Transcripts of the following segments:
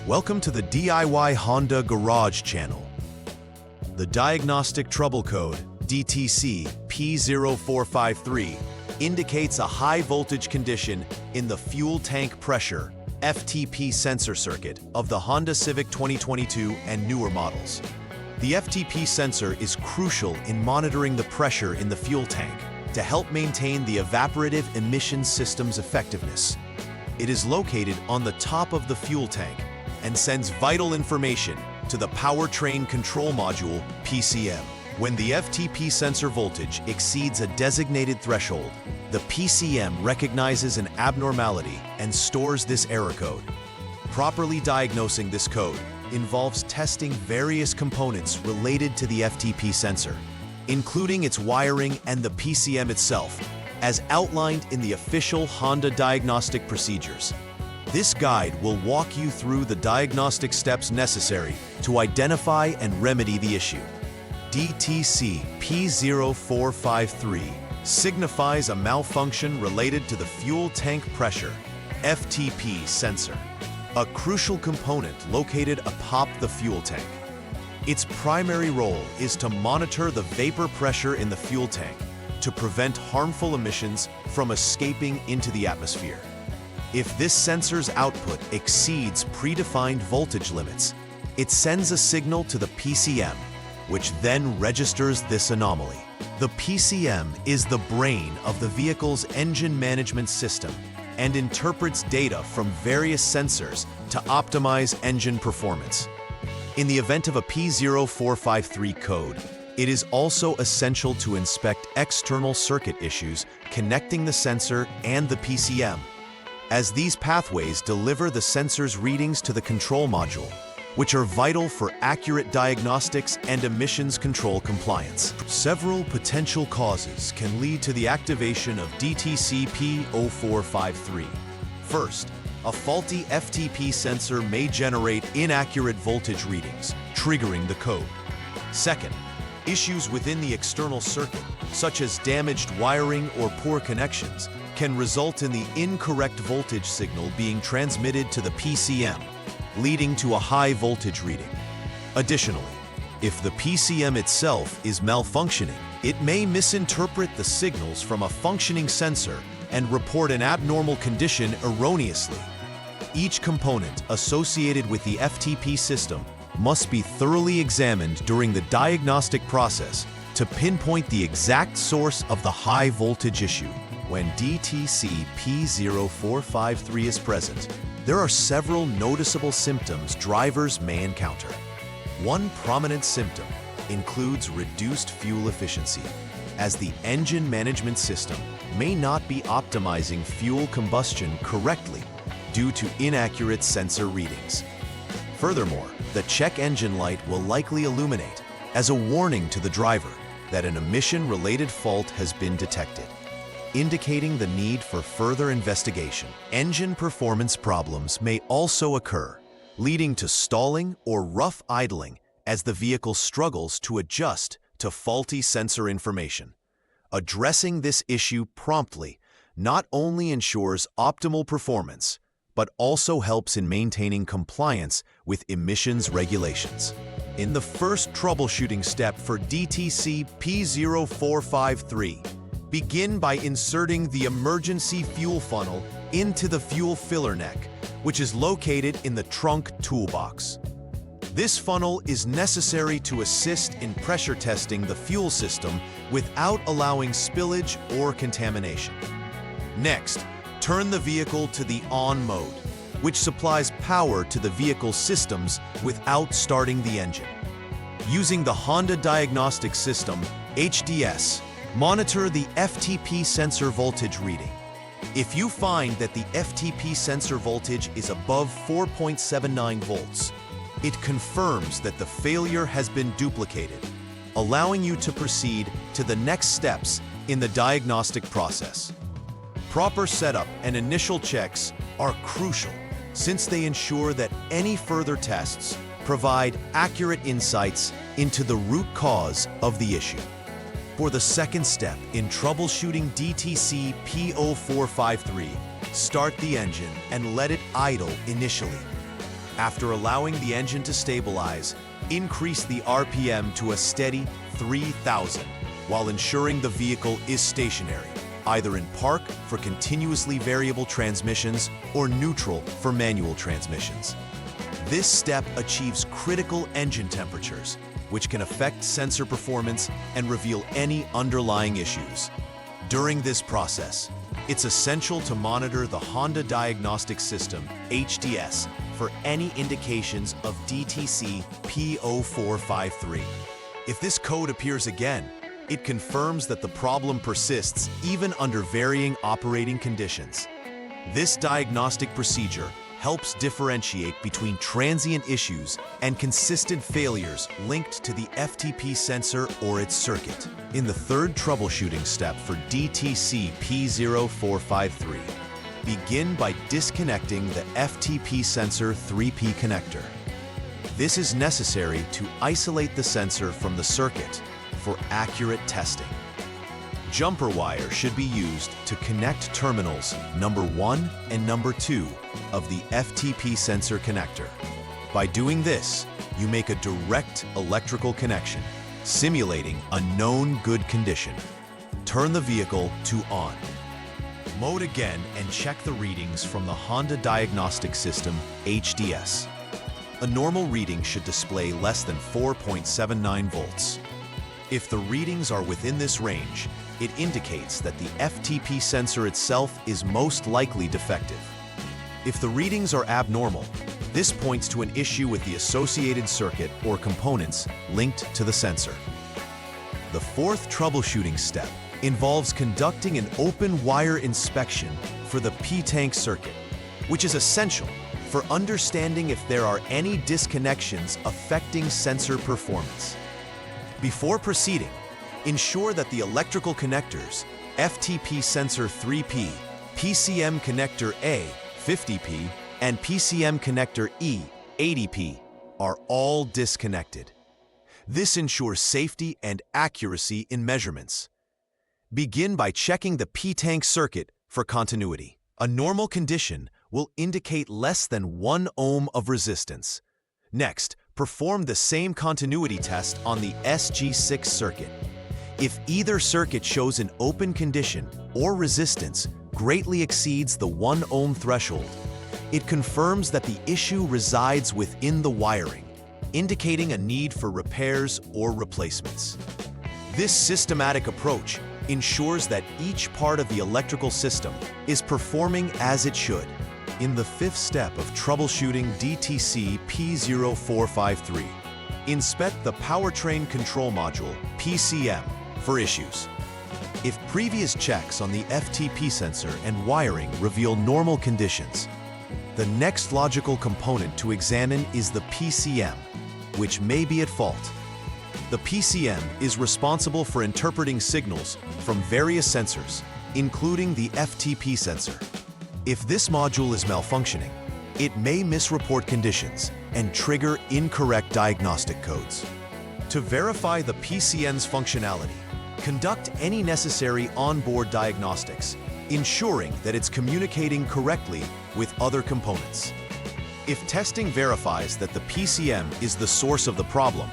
Welcome to the DIY Honda Garage channel. The diagnostic trouble code, DTC P0453, indicates a high voltage condition in the fuel tank pressure, FTP sensor circuit of the Honda Civic 2022 and newer models. The FTP sensor is crucial in monitoring the pressure in the fuel tank to help maintain the evaporative emission system's effectiveness. It is located on the top of the fuel tank and sends vital information to the powertrain control module, PCM. When the FTP sensor voltage exceeds a designated threshold, the PCM recognizes an abnormality and stores this error code. Properly diagnosing this code involves testing various components related to the FTP sensor, including its wiring and the PCM itself, as outlined in the official Honda diagnostic procedures. This guide will walk you through the diagnostic steps necessary to identify and remedy the issue. DTC P0453 signifies a malfunction related to the fuel tank pressure, FTP sensor, a crucial component located atop the fuel tank. Its primary role is to monitor the vapor pressure in the fuel tank to prevent harmful emissions from escaping into the atmosphere. If this sensor's output exceeds predefined voltage limits, it sends a signal to the PCM, which then registers this anomaly. The PCM is the brain of the vehicle's engine management system and interprets data from various sensors to optimize engine performance. In the event of a P0453 code, it is also essential to inspect external circuit issues connecting the sensor and the PCM, as these pathways deliver the sensor's readings to the control module, which are vital for accurate diagnostics and emissions control compliance. Several potential causes can lead to the activation of DTC P0453. First, a faulty FTP sensor may generate inaccurate voltage readings, triggering the code. Second, issues within the external circuit, such as damaged wiring or poor connections, can result in the incorrect voltage signal being transmitted to the PCM, leading to a high voltage reading. Additionally, if the PCM itself is malfunctioning, it may misinterpret the signals from a functioning sensor and report an abnormal condition erroneously. Each component associated with the FTP system must be thoroughly examined during the diagnostic process to pinpoint the exact source of the high voltage issue. When DTC P0453 is present, there are several noticeable symptoms drivers may encounter. One prominent symptom includes reduced fuel efficiency, as the engine management system may not be optimizing fuel combustion correctly due to inaccurate sensor readings. Furthermore, the check engine light will likely illuminate as a warning to the driver that an emission-related fault has been detected, indicating the need for further investigation. Engine performance problems may also occur, leading to stalling or rough idling as the vehicle struggles to adjust to faulty sensor information. Addressing this issue promptly not only ensures optimal performance, but also helps in maintaining compliance with emissions regulations. In the first troubleshooting step for DTC P0453, begin by inserting the emergency fuel funnel into the fuel filler neck, which is located in the trunk toolbox. This funnel is necessary to assist in pressure testing the fuel system without allowing spillage or contamination. Next, turn the vehicle to the on mode, which supplies power to the vehicle's systems without starting the engine. Using the Honda Diagnostic System, HDS, monitor the FTP sensor voltage reading. If you find that the FTP sensor voltage is above 4.79 volts, it confirms that the failure has been duplicated, allowing you to proceed to the next steps in the diagnostic process. Proper setup and initial checks are crucial since they ensure that any further tests provide accurate insights into the root cause of the issue. For the second step in troubleshooting DTC P0453, start the engine and let it idle initially. After allowing the engine to stabilize, increase the RPM to a steady 3,000 while ensuring the vehicle is stationary, either in park for continuously variable transmissions or neutral for manual transmissions. This step achieves critical engine temperatures, which can affect sensor performance and reveal any underlying issues. During this process, it's essential to monitor the Honda Diagnostics System, HDS, for any indications of DTC P0453. If this code appears again, it confirms that the problem persists even under varying operating conditions. This diagnostic procedure helps differentiate between transient issues and consistent failures linked to the FTP sensor or its circuit. In the third troubleshooting step for DTC P0453, begin by disconnecting the FTP sensor 3P connector. This is necessary to isolate the sensor from the circuit for accurate testing. Jumper wire should be used to connect terminals number 1 and number 2 of the FTP sensor connector. By doing this, you make a direct electrical connection, simulating a known good condition. Turn the vehicle to on. Mode again and check the readings from the Honda Diagnostic System, HDS. A normal reading should display less than 4.79 volts. If the readings are within this range, it indicates that the FTP sensor itself is most likely defective. If the readings are abnormal, this points to an issue with the associated circuit or components linked to the sensor. The fourth troubleshooting step involves conducting an open wire inspection for the P-tank circuit, which is essential for understanding if there are any disconnections affecting sensor performance. Before proceeding, ensure that the electrical connectors, FTP sensor 3P, PCM connector A, 50P, and PCM connector E, 80P, are all disconnected. This ensures safety and accuracy in measurements. Begin by checking the P-tank circuit for continuity. A normal condition will indicate less than 1 ohm of resistance. Next, perform the same continuity test on the SG6 circuit. If either circuit shows an open condition or resistance greatly exceeds the 1 ohm threshold, it confirms that the issue resides within the wiring, indicating a need for repairs or replacements. This systematic approach ensures that each part of the electrical system is performing as it should. In the fifth step of troubleshooting DTC P0453, inspect the powertrain control module, PCM, for issues. If previous checks on the FTP sensor and wiring reveal normal conditions, the next logical component to examine is the PCM, which may be at fault. The PCM is responsible for interpreting signals from various sensors, including the FTP sensor. If this module is malfunctioning, it may misreport conditions and trigger incorrect diagnostic codes. To verify the PCM's functionality, conduct any necessary onboard diagnostics, ensuring that it's communicating correctly with other components. If testing verifies that the PCM is the source of the problem,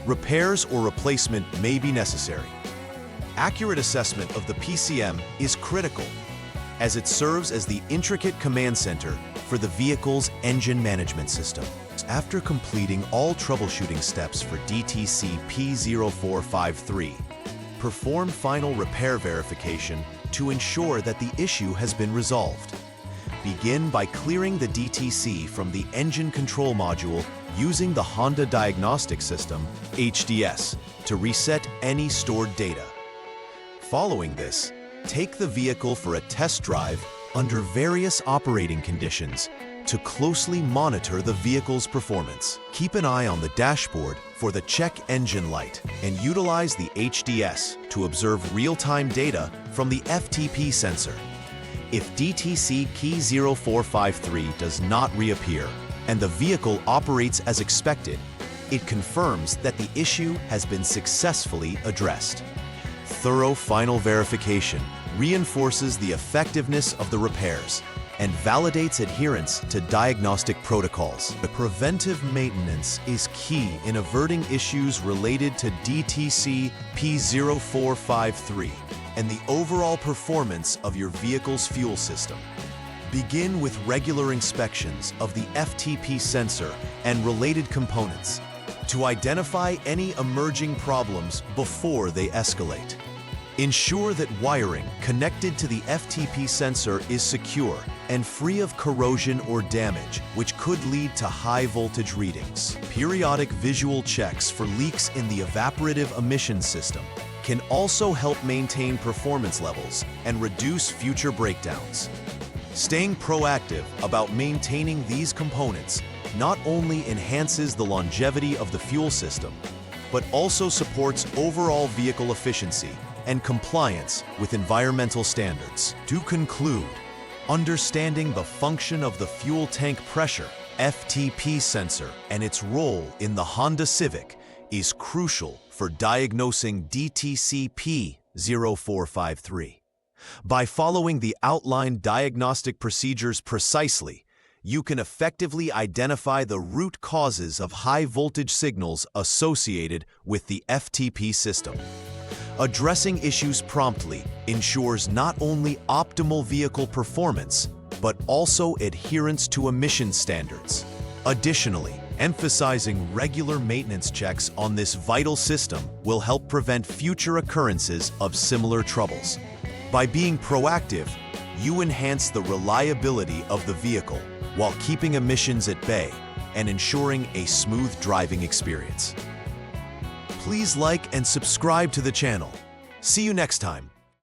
repairs or replacement may be necessary. Accurate assessment of the PCM is critical, as it serves as the intricate command center for the vehicle's engine management system. After completing all troubleshooting steps for DTC P0453, perform final repair verification to ensure that the issue has been resolved. Begin by clearing the DTC from the engine control module using the Honda Diagnostics System, HDS, to reset any stored data. Following this, take the vehicle for a test drive under various operating conditions to closely monitor the vehicle's performance. Keep an eye on the dashboard for the check engine light and utilize the HDS to observe real-time data from the FTP sensor. If DTC P0453 does not reappear and the vehicle operates as expected, it confirms that the issue has been successfully addressed. Thorough final verification reinforces the effectiveness of the repairs and validates adherence to diagnostic protocols. The preventive maintenance is key in averting issues related to DTC P0453 and the overall performance of your vehicle's fuel system. Begin with regular inspections of the FTP sensor and related components to identify any emerging problems before they escalate. Ensure that wiring connected to the FTP sensor is secure and free of corrosion or damage, which could lead to high voltage readings. Periodic visual checks for leaks in the evaporative emission system can also help maintain performance levels and reduce future breakdowns. Staying proactive about maintaining these components not only enhances the longevity of the fuel system, but also supports overall vehicle efficiency and compliance with environmental standards. To conclude, understanding the function of the fuel tank pressure (FTP) sensor and its role in the Honda Civic is crucial for diagnosing DTC P0453. By following the outlined diagnostic procedures precisely, you can effectively identify the root causes of high voltage signals associated with the FTP system. Addressing issues promptly ensures not only optimal vehicle performance, but also adherence to emission standards. Additionally, emphasizing regular maintenance checks on this vital system will help prevent future occurrences of similar troubles. By being proactive, you enhance the reliability of the vehicle while keeping emissions at bay and ensuring a smooth driving experience. Please like and subscribe to the channel. See you next time.